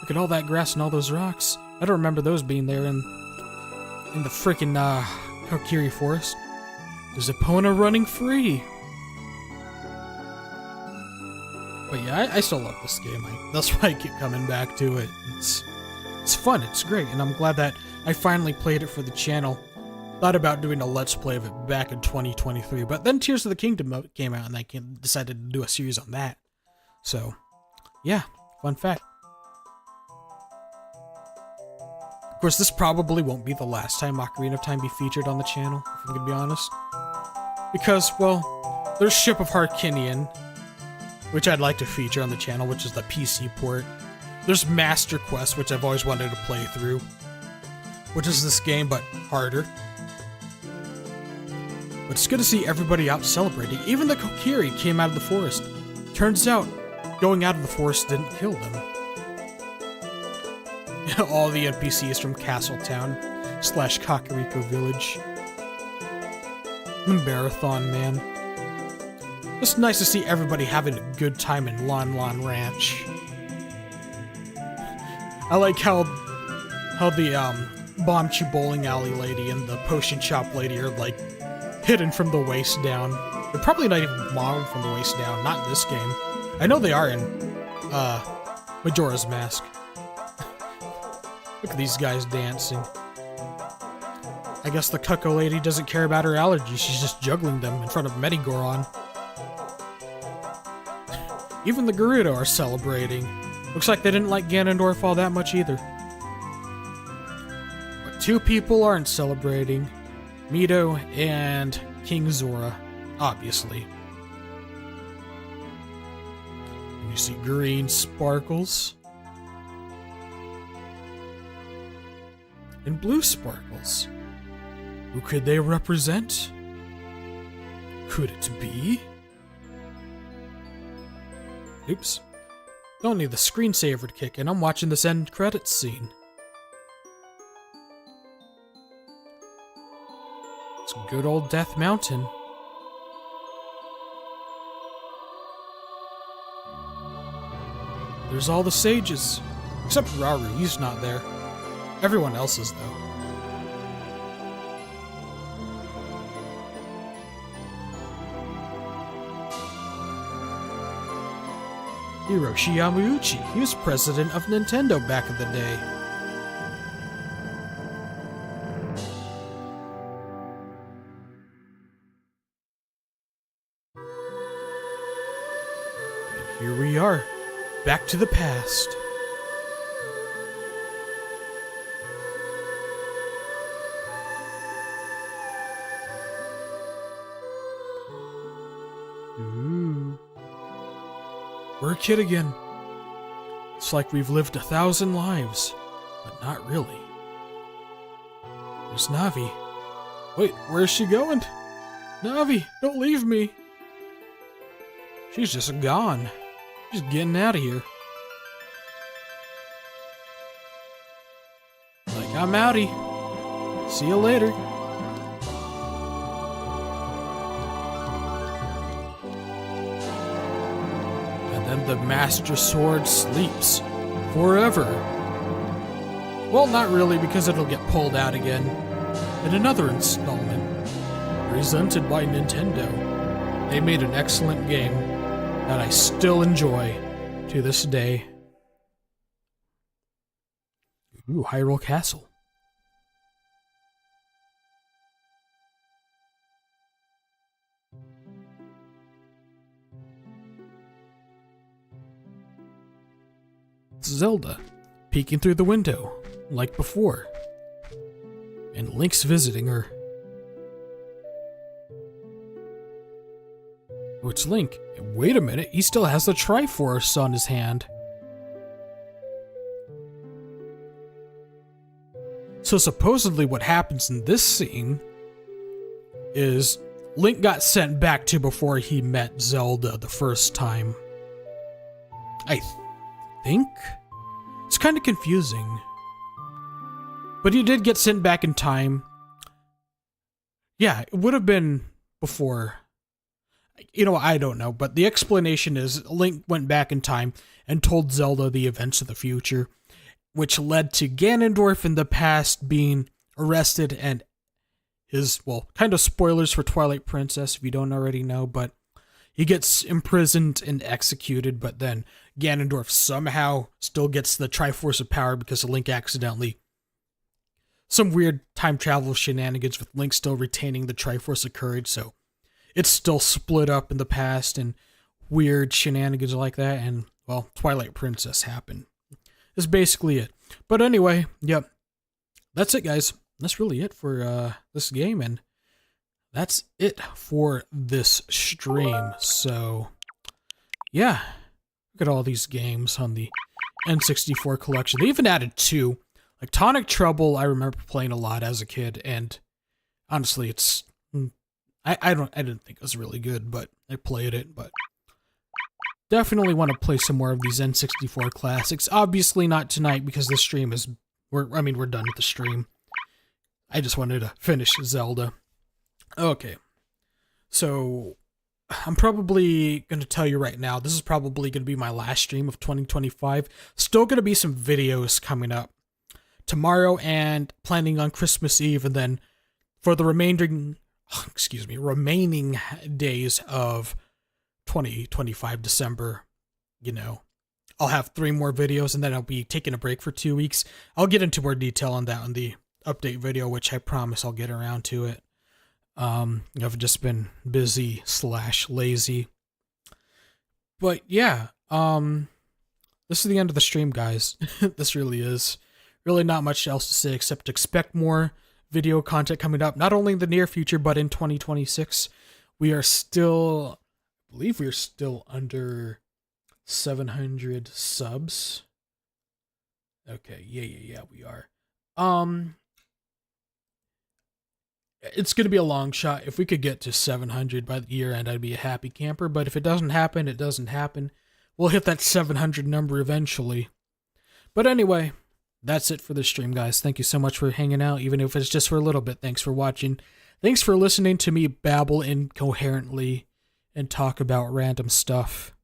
Look at all that grass and all those rocks. I don't remember those being there in the frickin' Kokiri Forest. There's Epona running free. But yeah, I still love this game. That's why I keep coming back to it. It's fun. It's great, and I'm glad that I finally played it for the channel. Thought about doing a Let's Play of it back in 2023, but then Tears of the Kingdom came out, and I decided to do a series on that. So, yeah, fun fact. Of course, this probably won't be the last time Ocarina of Time be featured on the channel, if I'm gonna be honest. Because, well, there's Ship of Harkinian, which I'd like to feature on the channel, which is the PC port. There's Master Quest, which I've always wanted to play through, which is this game, but harder. But it's good to see everybody out celebrating. Even the Kokiri came out of the forest. Turns out, going out of the forest didn't kill them. All the NPCs from Castletown / Kakariko Village. Marathon, man. It's nice to see everybody having a good time in Lon Lon Ranch. I like how the Bombchu bowling alley lady and the potion shop lady are like hidden from the waist down. They're probably not even modeled from the waist down, not in this game. I know they are in Majora's Mask. Look at these guys dancing. I guess the Cucko lady doesn't care about her allergies, she's just juggling them in front of Medigoron. Even the Gerudo are celebrating. Looks like they didn't like Ganondorf all that much either. But two people aren't celebrating. Mido and King Zora, obviously. And you see green sparkles. and blue sparkles. Who could they represent? Could it be? Oops. Don't need the screensaver to kick in. I'm watching this end credits scene. It's good old Death Mountain. There's all the sages. Except Rauru, he's not there. Everyone else is, though. Hiroshi Yamauchi, he was president of Nintendo back in the day. And here we are, back to the past. Ooh. We're a kid again. It's like we've lived 1,000 lives, but not really. There's Navi. Wait, where's she going? Navi, don't leave me. She's just gone. She's getting out of here. Like, I'm outie. See you later. Then the Master Sword sleeps forever. Well, not really, because it'll get pulled out again in another installment. Presented by Nintendo. They made an excellent game that I still enjoy to this day. Ooh, Hyrule Castle. Zelda, peeking through the window, like before. And Link's visiting her. Oh, it's Link. Wait a minute, he still has the Triforce on his hand. So supposedly what happens in this scene is Link got sent back to before he met Zelda the first time. I think? It's kind of confusing. But he did get sent back in time. Yeah, it would have been before. You know, I don't know, but the explanation is Link went back in time and told Zelda the events of the future, which led to Ganondorf in the past being arrested and his, well, kind of spoilers for Twilight Princess if you don't already know, but he gets imprisoned and executed, but then Ganondorf somehow still gets the Triforce of Power because Link accidentally... Some weird time travel shenanigans with Link still retaining the Triforce of Courage, so it's still split up in the past and weird shenanigans like that, and, well, Twilight Princess happened. That's basically it. But anyway, yep. That's it, guys. That's really it for this game, and that's it for this stream. So, yeah. Look at all these games on the N64 collection. They even added 2. Like, Tonic Trouble, I remember playing a lot as a kid, and honestly, it's... I didn't think it was really good, but I played it, but... Definitely want to play some more of these N64 classics. Obviously not tonight, because the stream is... we're done with the stream. I just wanted to finish Zelda. Okay. So, I'm probably going to tell you right now, this is probably going to be my last stream of 2025. Still going to be some videos coming up tomorrow and planning on Christmas Eve, and then for the remaining days of 2025 December, you know, I'll have 3 more videos, and then I'll be taking a break for 2 weeks. I'll get into more detail on that in the update video, which I promise I'll get around to it. I've just been busy / lazy. But yeah, this is the end of the stream, guys. This really is. Really not much else to say except expect more video content coming up, not only in the near future, but in 2026. We are still, I believe we are still under 700 subs. Okay, yeah, we are. It's going to be a long shot. If we could get to 700 by the year end, I'd be a happy camper. But if it doesn't happen, it doesn't happen. We'll hit that 700 number eventually. But anyway, that's it for the stream, guys. Thank you so much for hanging out, even if it's just for a little bit. Thanks for watching. Thanks for listening to me babble incoherently and talk about random stuff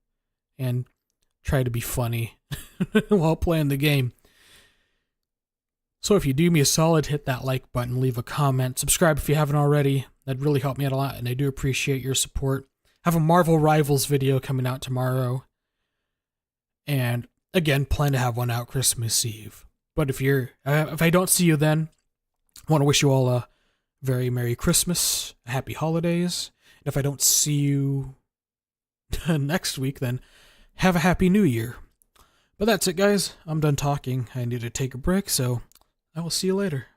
and try to be funny while playing the game. So if you do me a solid, hit that like button, leave a comment, subscribe if you haven't already. That'd really help me out a lot, and I do appreciate your support. I have a Marvel Rivals video coming out tomorrow. And again, plan to have one out Christmas Eve. But if I don't see you then, I want to wish you all a very Merry Christmas, Happy Holidays. And if I don't see you next week, then have a Happy New Year. But that's it, guys. I'm done talking. I need to take a break, so I will see you later.